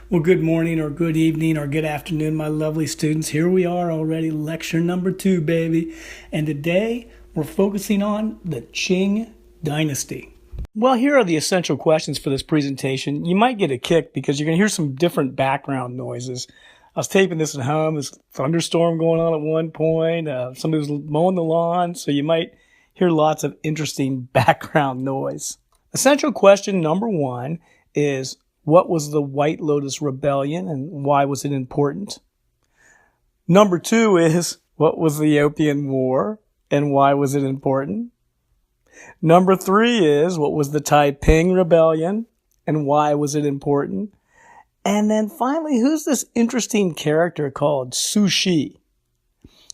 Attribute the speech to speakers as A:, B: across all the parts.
A: Well, good morning or good evening or good afternoon, my lovely students. Here we are already, lecture number 2, baby. And today we're focusing on the Qing Dynasty. Well, here are the essential questions for this presentation. You might get a kick because you're going to hear some different background noises. I was taping this at home. There's a thunderstorm going on at one point. Somebody was mowing the lawn, so you might hear lots of interesting background noise. Essential question number 1 is, what was the White Lotus Rebellion and why was it important? Number 2 is, what was the Opium War and why was it important? Number 3 is, what was the Taiping Rebellion and why was it important? And then finally, who's this interesting character called Sushi?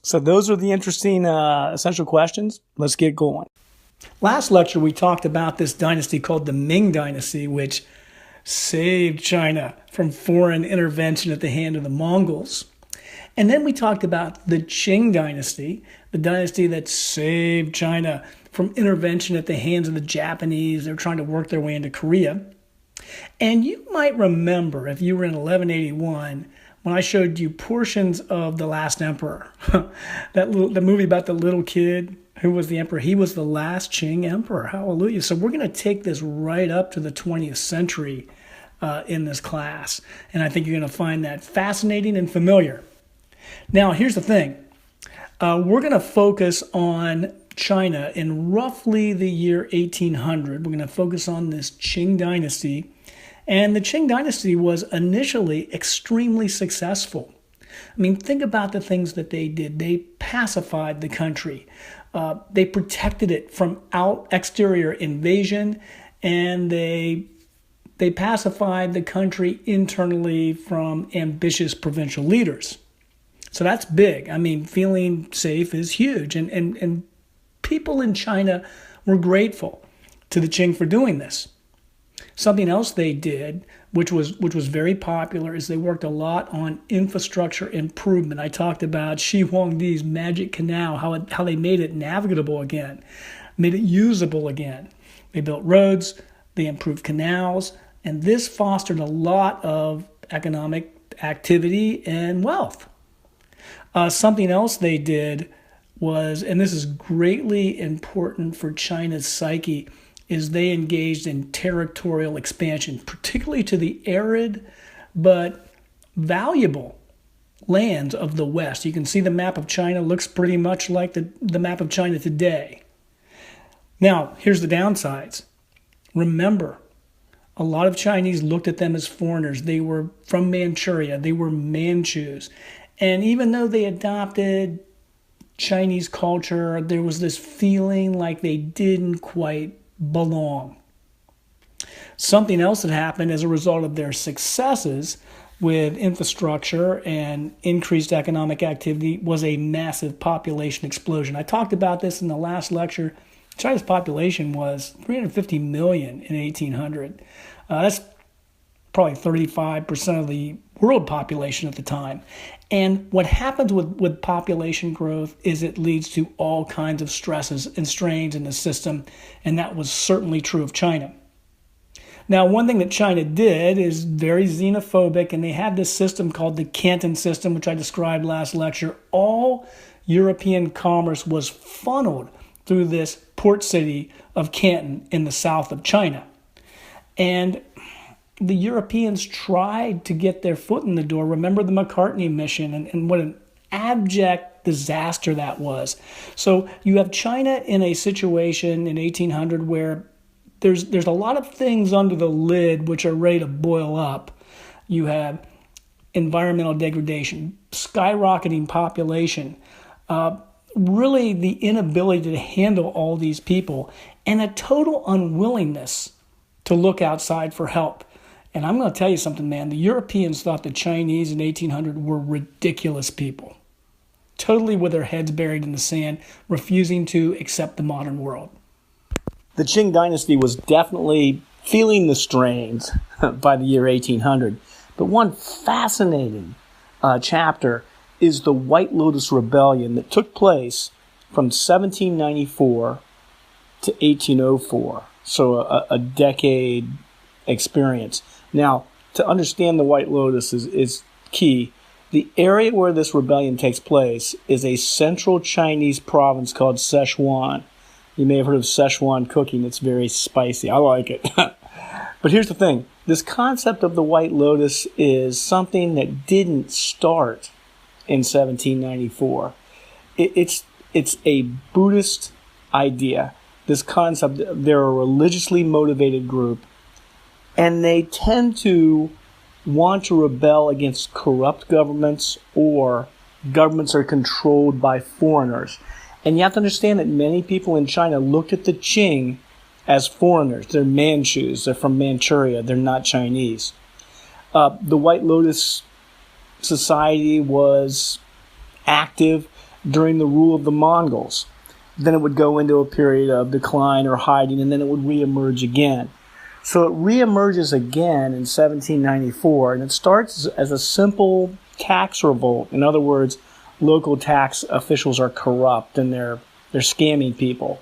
A: So those are the interesting essential questions. Let's get going. Last lecture, we talked about this dynasty called the Ming Dynasty, which saved China from foreign intervention at the hand of the Mongols. And then we talked about the Qing Dynasty, the dynasty that saved China from intervention at the hands of the Japanese. They're trying to work their way into Korea. And you might remember, if you were in 1181, when I showed you portions of The Last Emperor, the movie about the little kid who was the emperor. He was the last Qing emperor. Hallelujah. So we're going to take this right up to the 20th century in this class. And I think you're going to find that fascinating and familiar. Now, here's the thing. We're going to focus on China in roughly the year 1800. We're going to focus on this Qing dynasty. And the Qing dynasty was initially extremely successful. I mean, think about the things that they did. They pacified the country. They protected it from exterior invasion, and they pacified the country internally from ambitious provincial leaders. So that's big. I mean, feeling safe is huge. And people in China were grateful to the Qing for doing this. Something else they did, which was very popular, is they worked a lot on infrastructure improvement. I talked about Shi Huangdi's Magic Canal, how they made it navigable again, made it usable again. They built roads, they improved canals, and this fostered a lot of economic activity and wealth. Something else they did was, and this is greatly important for China's psyche, is they engaged in territorial expansion, particularly to the arid but valuable lands of the West. You can see the map of China looks pretty much like the map of China today. Now, here's the downsides. Remember, a lot of Chinese looked at them as foreigners. They were from Manchuria. They were Manchus. And even though they adopted Chinese culture, there was this feeling like they didn't quite belong. Something else that happened as a result of their successes with infrastructure and increased economic activity was a massive population explosion. I talked about this in the last lecture. China's population was 350 million in 1800. That's probably 35% of the world population at the time. And what happens with population growth is it leads to all kinds of stresses and strains in the system, and that was certainly true of China. Now, one thing that China did is very xenophobic, and they had this system called the Canton system, which I described last lecture. All European commerce was funneled through this port city of Canton in the south of China. And the Europeans tried to get their foot in the door. Remember the McCartney mission and what an abject disaster that was. So you have China in a situation in 1800 where there's a lot of things under the lid which are ready to boil up. You have environmental degradation, skyrocketing population, really the inability to handle all these people, and a total unwillingness to look outside for help. And I'm going to tell you something, man. The Europeans thought the Chinese in 1800 were ridiculous people, totally with their heads buried in the sand, refusing to accept the modern world. The Qing dynasty was definitely feeling the strains by the year 1800. But one fascinating chapter is the White Lotus Rebellion that took place from 1794 to 1804. So a decade experience. Now, to understand the White Lotus is key. The area where this rebellion takes place is a central Chinese province called Sichuan. You may have heard of Sichuan cooking. It's very spicy. I like it. But here's the thing. This concept of the White Lotus is something that didn't start in 1794. It's a Buddhist idea. This concept, they're a religiously motivated group, and they tend to want to rebel against corrupt governments or governments are controlled by foreigners. And you have to understand that many people in China looked at the Qing as foreigners. They're Manchus. They're from Manchuria. They're not Chinese. The White Lotus Society was active during the rule of the Mongols. Then it would go into a period of decline or hiding, and then it would reemerge again. So it reemerges again in 1794, and it starts as a simple tax revolt. In other words, local tax officials are corrupt and they're scamming people.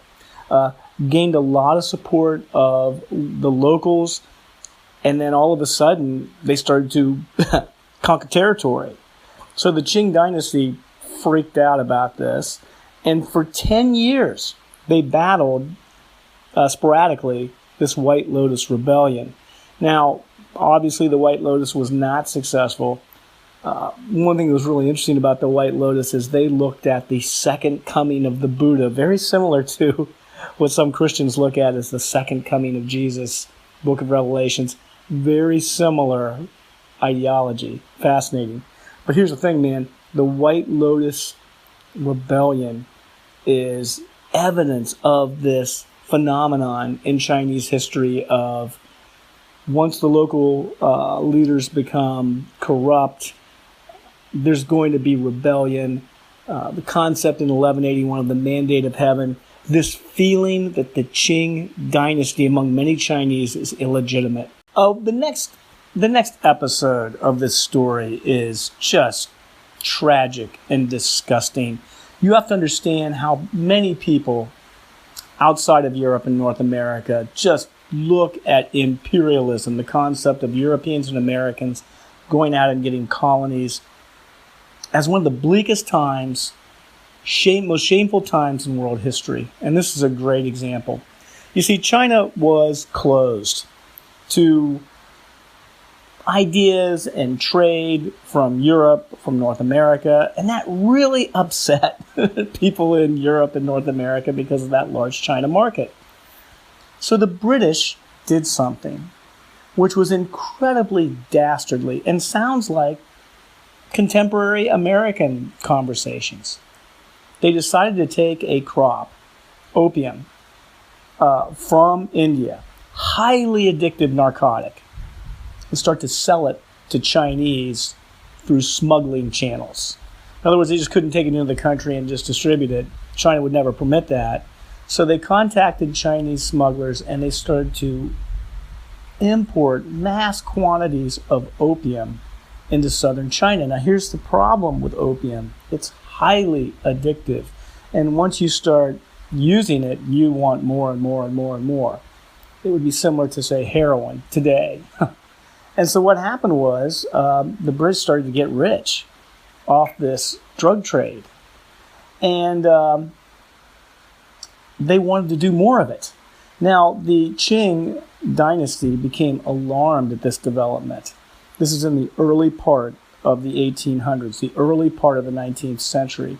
A: Gained a lot of support of the locals, and then all of a sudden they started to conquer territory. So the Qing dynasty freaked out about this, and for 10 years they battled sporadically this White Lotus rebellion. Now, obviously the White Lotus was not successful. One thing that was really interesting about the White Lotus is they looked at the second coming of the Buddha, very similar to what some Christians look at as the second coming of Jesus, Book of Revelations. Very similar ideology. Fascinating. But here's the thing, man. The White Lotus rebellion is evidence of this phenomenon in Chinese history of once the local leaders become corrupt, there's going to be rebellion. The concept in 1181 of the Mandate of Heaven, this feeling that the Qing dynasty among many Chinese is illegitimate. The next episode of this story is just tragic and disgusting. You have to understand how many people outside of Europe and North America just look at imperialism, the concept of Europeans and Americans going out and getting colonies, as one of the bleakest times, most shameful times in world history. And this is a great example. You see, China was closed to ideas and trade from Europe, from North America, and that really upset people in Europe and North America because of that large China market. So the British did something which was incredibly dastardly and sounds like contemporary American conversations. They decided to take a crop, opium, from India, highly addictive narcotic, and start to sell it to Chinese through smuggling channels. In other words, they just couldn't take it into the country and just distribute it. China would never permit that. So they contacted Chinese smugglers and they started to import mass quantities of opium into southern China. Now here's the problem with opium. It's highly addictive. And once you start using it, you want more and more and more and more. It would be similar to, say, heroin today. And so what happened was the British started to get rich off this drug trade. And they wanted to do more of it. Now, the Qing dynasty became alarmed at this development. This is in the early part of the 1800s, the early part of the 19th century.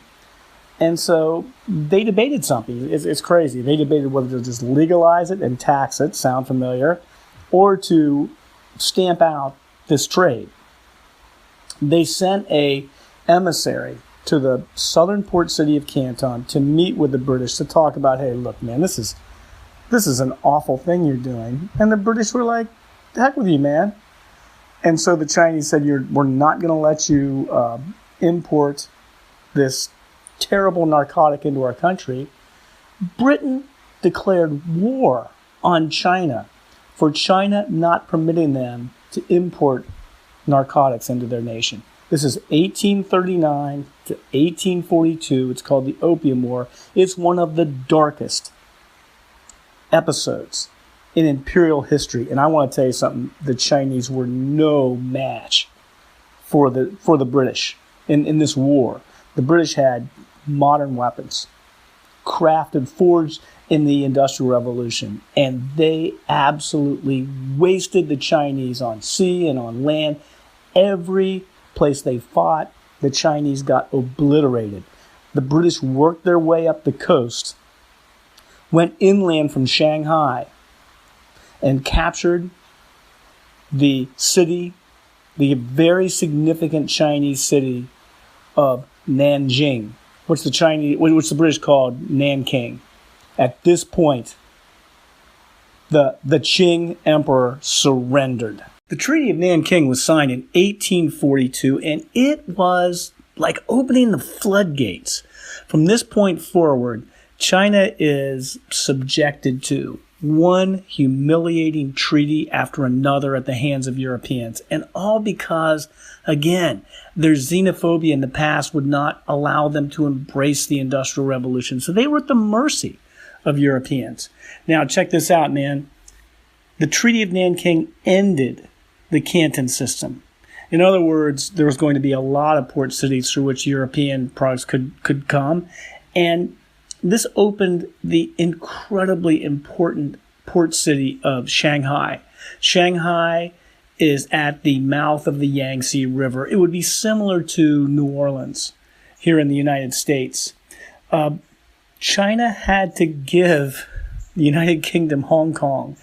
A: And so they debated something. It's crazy. They debated whether to just legalize it and tax it, sound familiar, or to stamp out this trade. They sent a emissary to the southern port city of Canton to meet with the British to talk about, hey, look, man, this is an awful thing you're doing. And the British were like, the heck with you, man. And so the Chinese said, we're not going to let you import this terrible narcotic into our country. Britain declared war on China for China not permitting them to import narcotics into their nation. This is 1839 to 1842. It's called the Opium War. It's one of the darkest episodes in imperial history. And I want to tell you something, the Chinese were no match for the British in this war. The British had modern weapons, crafted, forged in the Industrial Revolution, and they absolutely wasted the Chinese on sea and on land. Every place they fought, the Chinese got obliterated. The British worked their way up the coast, went inland from Shanghai, and captured the city, the very significant Chinese city of Nanjing, which the British called Nanking. At this point, the Qing emperor surrendered. The Treaty of Nanking was signed in 1842, and it was like opening the floodgates. From this point forward, China is subjected to one humiliating treaty after another at the hands of Europeans, and all because, again, their xenophobia in the past would not allow them to embrace the Industrial Revolution. So they were at the mercy of Europeans. Now, check this out, man. The Treaty of Nanking ended the Canton system. In other words, there was going to be a lot of port cities through which European products could come, and this opened the incredibly important port city of Shanghai. Shanghai is at the mouth of the Yangtze River. It would be similar to New Orleans here in the United States. China had to give the United Kingdom Hong Kong,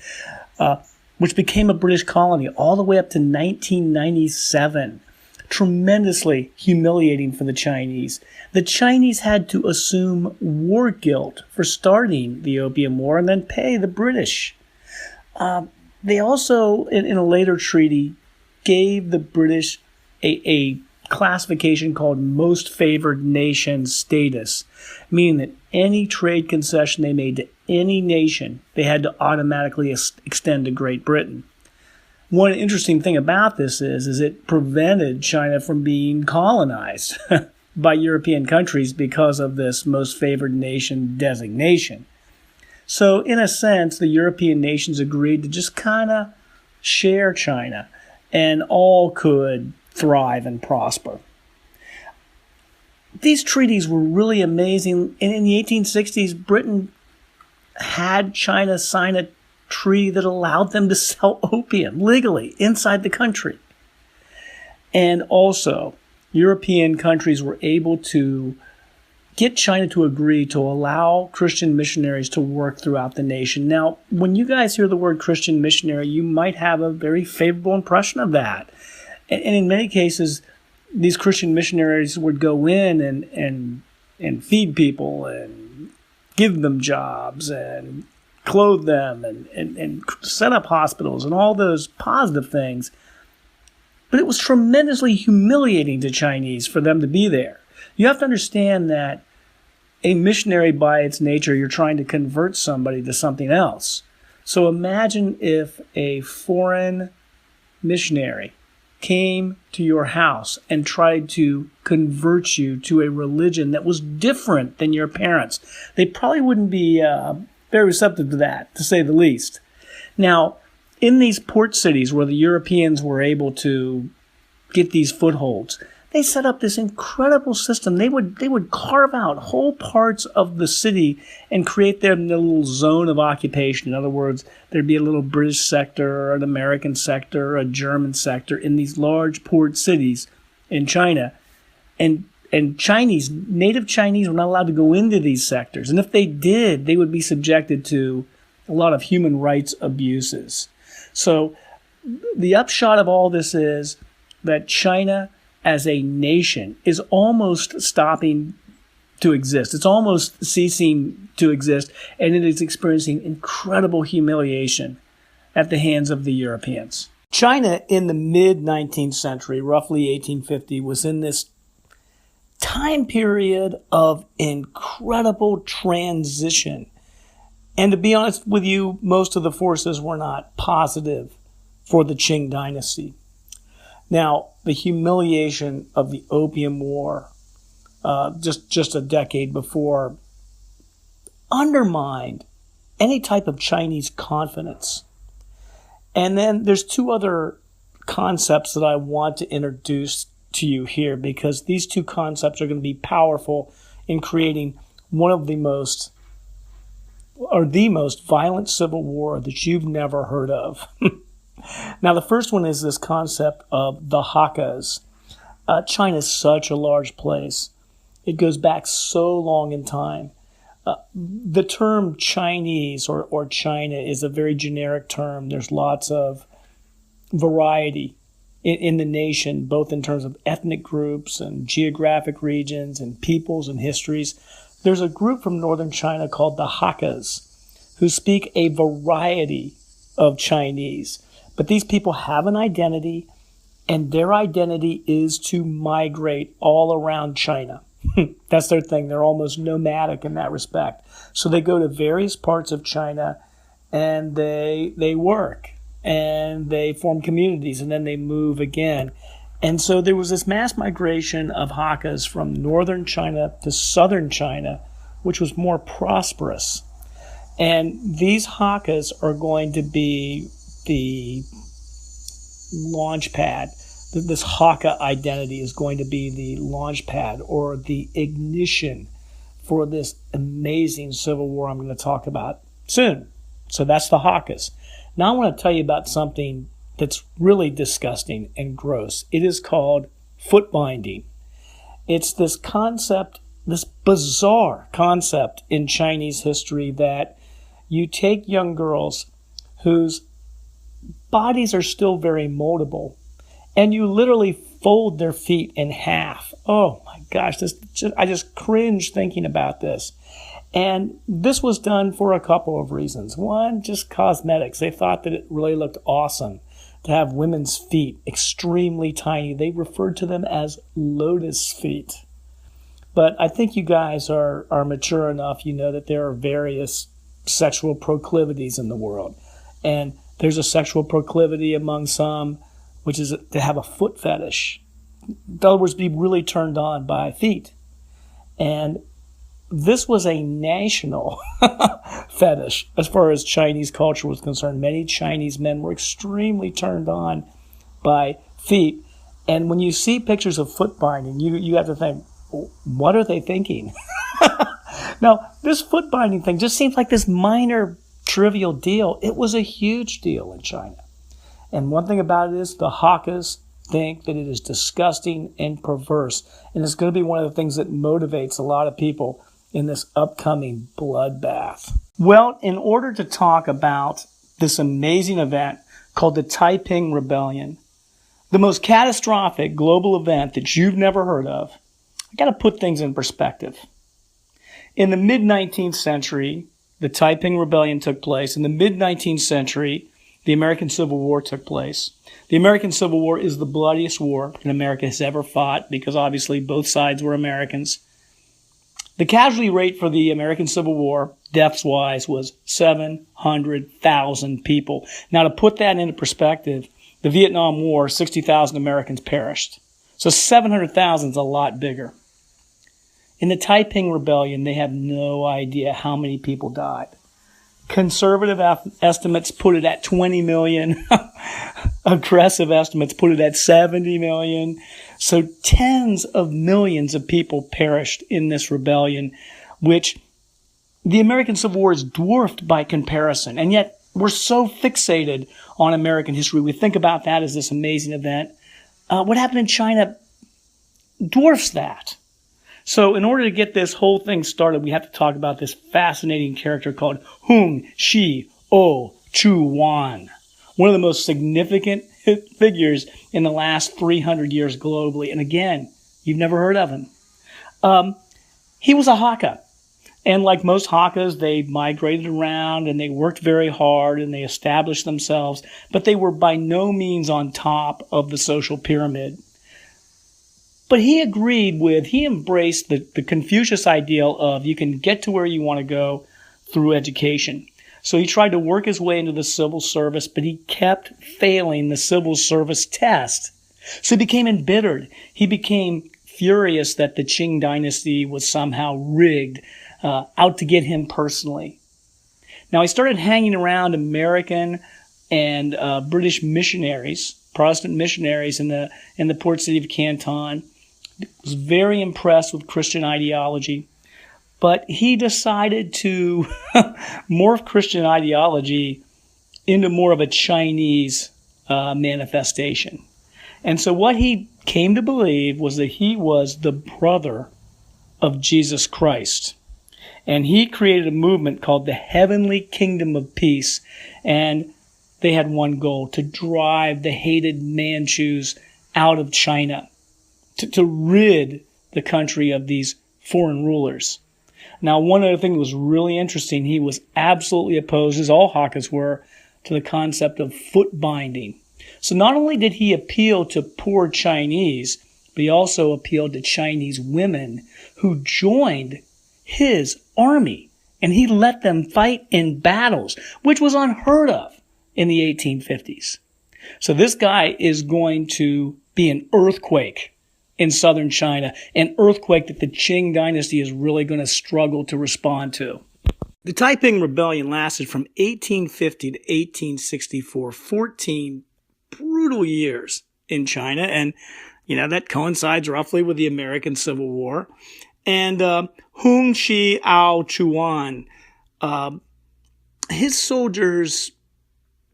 A: which became a British colony all the way up to 1997. Tremendously humiliating for the Chinese. The Chinese had to assume war guilt for starting the Opium War and then pay the British. They also, in a later treaty, gave the British a classification called Most Favored Nation status, meaning that any trade concession they made to any nation, they had to automatically extend to Great Britain. One interesting thing about this is it prevented China from being colonized by European countries because of this Most Favored Nation designation. So, in a sense, the European nations agreed to just kind of share China, and all could thrive and prosper. These treaties were really amazing, and in the 1860s, Britain had China sign a treaty that allowed them to sell opium legally inside the country. And also, European countries were able to get China to agree to allow Christian missionaries to work throughout the nation. Now, when you guys hear the word Christian missionary, you might have a very favorable impression of that. And in many cases, these Christian missionaries would go in and feed people and give them jobs and clothe them and set up hospitals and all those positive things. But it was tremendously humiliating to Chinese for them to be there. You have to understand that a missionary, by its nature, you're trying to convert somebody to something else. So imagine if a foreign missionary came to your house and tried to convert you to a religion that was different than your parents'. They probably wouldn't be very receptive to that, to say the least. Now, in these port cities where the Europeans were able to get these footholds, they set up this incredible system. They would carve out whole parts of the city and create their little zone of occupation. In other words, there'd be a little British sector or an American sector or a German sector in these large port cities in China. And native Chinese were not allowed to go into these sectors. And if they did, they would be subjected to a lot of human rights abuses. So the upshot of all this is that China as a nation is almost stopping to exist. It's almost ceasing to exist, and it is experiencing incredible humiliation at the hands of the Europeans. China in the mid-19th century, roughly 1850, was in this time period of incredible transition. And to be honest with you, most of the forces were not positive for the Qing dynasty. Now, the humiliation of the Opium War, just a decade before, undermined any type of Chinese confidence. And then there's two other concepts that I want to introduce to you here, because these two concepts are going to be powerful in creating one of the most violent civil war that you've never heard of. Now, the first one is this concept of the Hakkas. China is such a large place. It goes back so long in time. The term Chinese or China is a very generic term. There's lots of variety in the nation, both in terms of ethnic groups and geographic regions and peoples and histories. There's a group from northern China called the Hakkas who speak a variety of Chinese. But these people have an identity, and their identity is to migrate all around China. That's their thing. They're almost nomadic in that respect. So they go to various parts of China, and they work, and they form communities, and then they move again. And so there was this mass migration of Hakkas from northern China to southern China, which was more prosperous. And these Hakkas are going to be the launch pad. This Hakka identity is going to be the launch pad or the ignition for this amazing civil war I'm going to talk about soon. So that's the Hakkas. Now I want to tell you about something that's really disgusting and gross. It is called foot binding. It's this concept, this bizarre concept in Chinese history that you take young girls whose bodies are still very moldable, and you literally fold their feet in half. Oh my gosh, I just cringe thinking about this. And this was done for a couple of reasons. One, just cosmetics. They thought that it really looked awesome to have women's feet extremely tiny. They referred to them as lotus feet. But I think you guys are mature enough. You know that there are various sexual proclivities in the world. And there's a sexual proclivity among some, which is to have a foot fetish. In other words, be really turned on by feet. And this was a national fetish as far as Chinese culture was concerned. Many Chinese men were extremely turned on by feet. And when you see pictures of foot binding, you have to think, what are they thinking? Now, this foot binding thing just seems like this minor, trivial deal. It was a huge deal in China. And one thing about it is the Hakkas think that it is disgusting and perverse. And it's going to be one of the things that motivates a lot of people in this upcoming bloodbath. Well, in order to talk about this amazing event called the Taiping Rebellion, the most catastrophic global event that you've never heard of, I got to put things in perspective. In the mid-19th century, the Taiping Rebellion took place. In the mid-19th century, the American Civil War took place. The American Civil War is the bloodiest war that America has ever fought because obviously both sides were Americans. The casualty rate for the American Civil War, deaths-wise, was 700,000 people. Now, to put that into perspective, the Vietnam War, 60,000 Americans perished. So 700,000 is a lot bigger. In the Taiping Rebellion, they have no idea how many people died. Conservative estimates put it at 20 million. Aggressive estimates put it at 70 million. So tens of millions of people perished in this rebellion, which the American Civil War is dwarfed by comparison. And yet we're so fixated on American history. We think about that as this amazing event. What happened in China dwarfs that. So in order to get this whole thing started, we have to talk about this fascinating character called Hung Shi O Chu Wan, one of the most significant figures in the last 300 years globally. And again, you've never heard of him. He was a Hakka. And like most Hakkas, they migrated around and they worked very hard and they established themselves, but they were by no means on top of the social pyramid. But he embraced the Confucius ideal of you can get to where you want to go through education. So he tried to work his way into the civil service, but he kept failing the civil service test. So he became embittered. He became furious that the Qing dynasty was somehow rigged, out to get him personally. Now, he started hanging around American and British missionaries, Protestant missionaries in the port city of Canton. Was very impressed with Christian ideology, but he decided to morph Christian ideology into more of a Chinese manifestation. And so what he came to believe was that he was the brother of Jesus Christ. And he created a movement called the Heavenly Kingdom of Peace. And they had one goal: to drive the hated Manchus out of China, to rid the country of these foreign rulers. Now, one other thing that was really interesting, he was absolutely opposed, as all Hakkas were, to the concept of foot binding. So not only did he appeal to poor Chinese, but he also appealed to Chinese women who joined his army, and he let them fight in battles, which was unheard of in the 1850s. So this guy is going to be an earthquake in southern China, an earthquake that the Qing dynasty is really going to struggle to respond to. The Taiping Rebellion lasted from 1850 to 1864, 14 brutal years in China, and that coincides roughly with the American Civil War. And Hung Shi Ao Chuan, his soldiers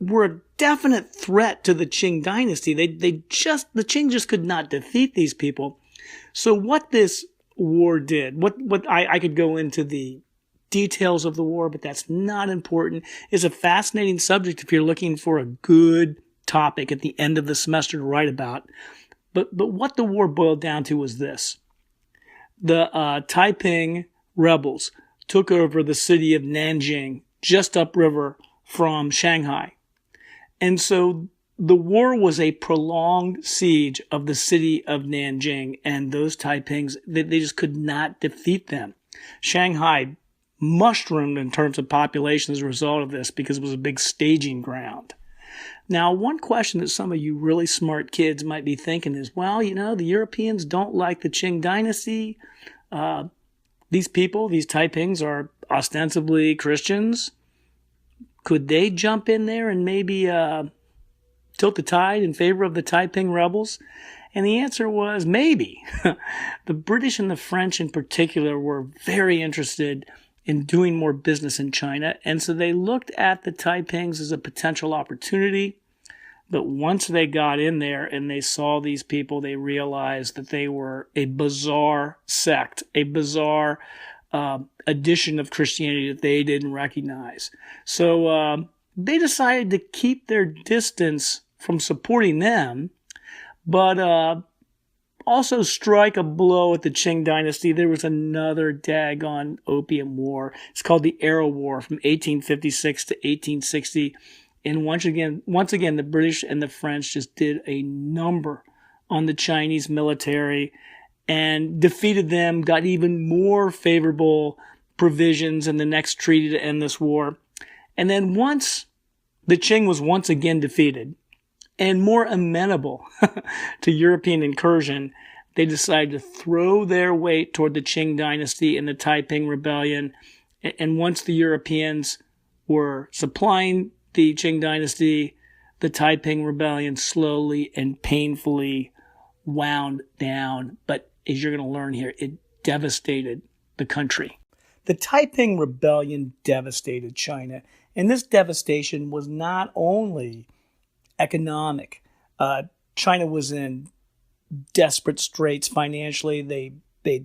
A: were a definite threat to the Qing dynasty. The Qing just could not defeat these people. So what this war did, I could go into the details of the war, but that's not important. It's a fascinating subject if you're looking for a good topic at the end of the semester to write about. But what the war boiled down to was this. The Taiping rebels took over the city of Nanking, just upriver from Shanghai. And so the war was a prolonged siege of the city of Nanking, and those Taipings, they just could not defeat them. Shanghai mushroomed in terms of population as a result of this because it was a big staging ground. Now, one question that some of you really smart kids might be thinking is, well, the Europeans don't like the Qing dynasty. These people, these Taipings, are ostensibly Christians. Could they jump in there and maybe tilt the tide in favor of the Taiping rebels? And the answer was maybe. The British and the French in particular were very interested in doing more business in China, and so they looked at the Taipings as a potential opportunity. But once they got in there and they saw these people, they realized that they were a bizarre sect, a bizarre addition of Christianity that they didn't recognize. So they decided to keep their distance from supporting them, but also strike a blow at the Qing dynasty. There was another daggone Opium War. It's called the Arrow War from 1856 to 1860. And once again, the British and the French just did a number on the Chinese military and defeated them, got even more favorable provisions in the next treaty to end this war. And then once the Qing was once again defeated and more amenable to European incursion, they decided to throw their weight toward the Qing dynasty and the Taiping Rebellion. And once the Europeans were supplying the Qing dynasty, the Taiping Rebellion slowly and painfully wound down. But as you're going to learn here, it devastated the country. The Taiping Rebellion devastated China. And this devastation was not only economic. China was in desperate straits financially. They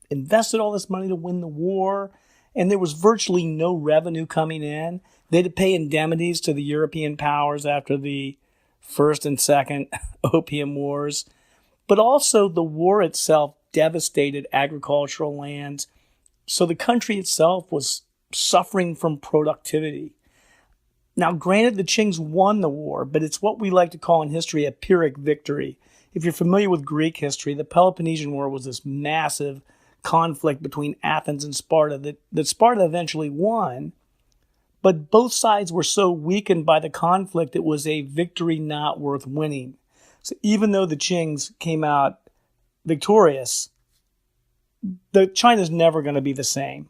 A: invested all this money to win the war, and there was virtually no revenue coming in. They had to pay indemnities to the European powers after the First and Second Opium Wars. But also the war itself devastated agricultural lands. So the country itself was suffering from productivity. Now, granted, the Qings won the war, but it's what we like to call in history a Pyrrhic victory. If you're familiar with Greek history, the Peloponnesian War was this massive conflict between Athens and Sparta that Sparta eventually won, but both sides were so weakened by the conflict it was a victory not worth winning. So even though the Qings came out victorious, China's never going to be the same.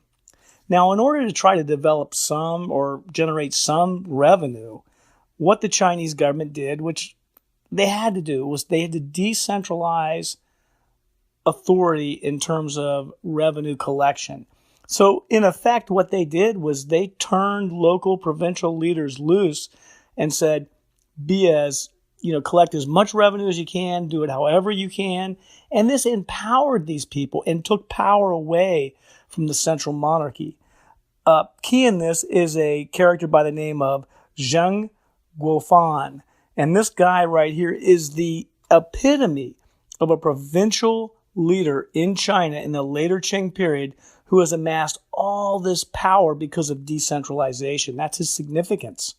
A: Now, in order to try to develop some or generate some revenue, what the Chinese government did, which they had to do, was they had to decentralize authority in terms of revenue collection. So, in effect, what they did was they turned local provincial leaders loose and said, collect as much revenue as you can, do it however you can. And this empowered these people and took power away from the central monarchy. Key in this is a character by the name of Zheng Guofan. And this guy right here is the epitome of a provincial leader in China in the later Qing period who has amassed all this power because of decentralization. That's his significance.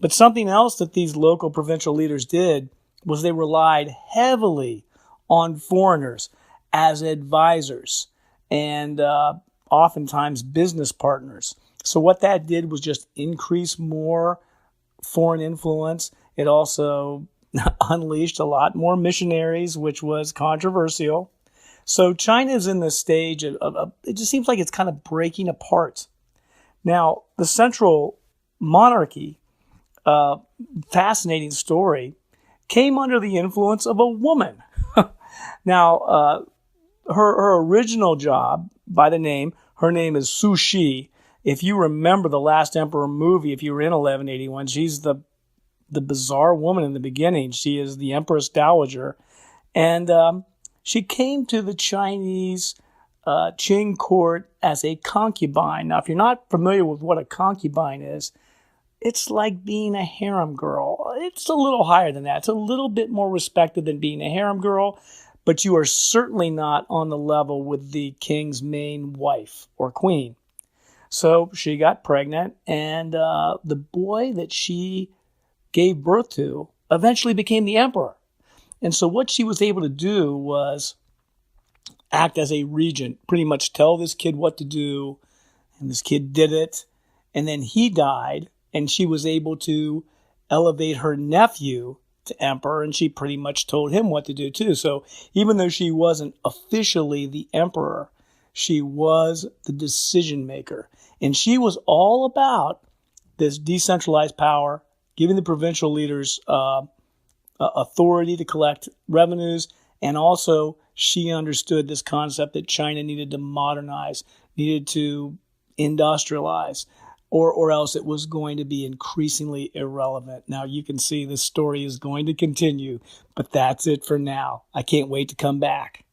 A: But something else that these local provincial leaders did was they relied heavily on foreigners as advisors and oftentimes business partners. So what that did was just increase more foreign influence. It also unleashed a lot more missionaries, which was controversial. So China is in this stage of it just seems like it's kind of breaking apart. Now, the central monarchy, fascinating story, came under the influence of a woman. Now, her original job, by the name, her name is Su Shi. If you remember the Last Emperor movie, if you were in 1181, she's the bizarre woman in the beginning. She is the Empress Dowager. And she came to the Chinese Qing court as a concubine. Now, if you're not familiar with what a concubine is, it's like being a harem girl. It's a little higher than that. It's a little bit more respected than being a harem girl, but you are certainly not on the level with the king's main wife or queen. So she got pregnant, and the boy that she gave birth to eventually became the emperor. And so what she was able to do was act as a regent, pretty much tell this kid what to do, and this kid did it. And then he died, and she was able to elevate her nephew to emperor, and she pretty much told him what to do too. So even though she wasn't officially the emperor, she was the decision maker. And she was all about this decentralized power, giving the provincial leaders authority to collect revenues, and also she understood this concept that China needed to modernize, needed to industrialize, or else it was going to be increasingly irrelevant. Now, you can see this story is going to continue, but that's it for now. I can't wait to come back.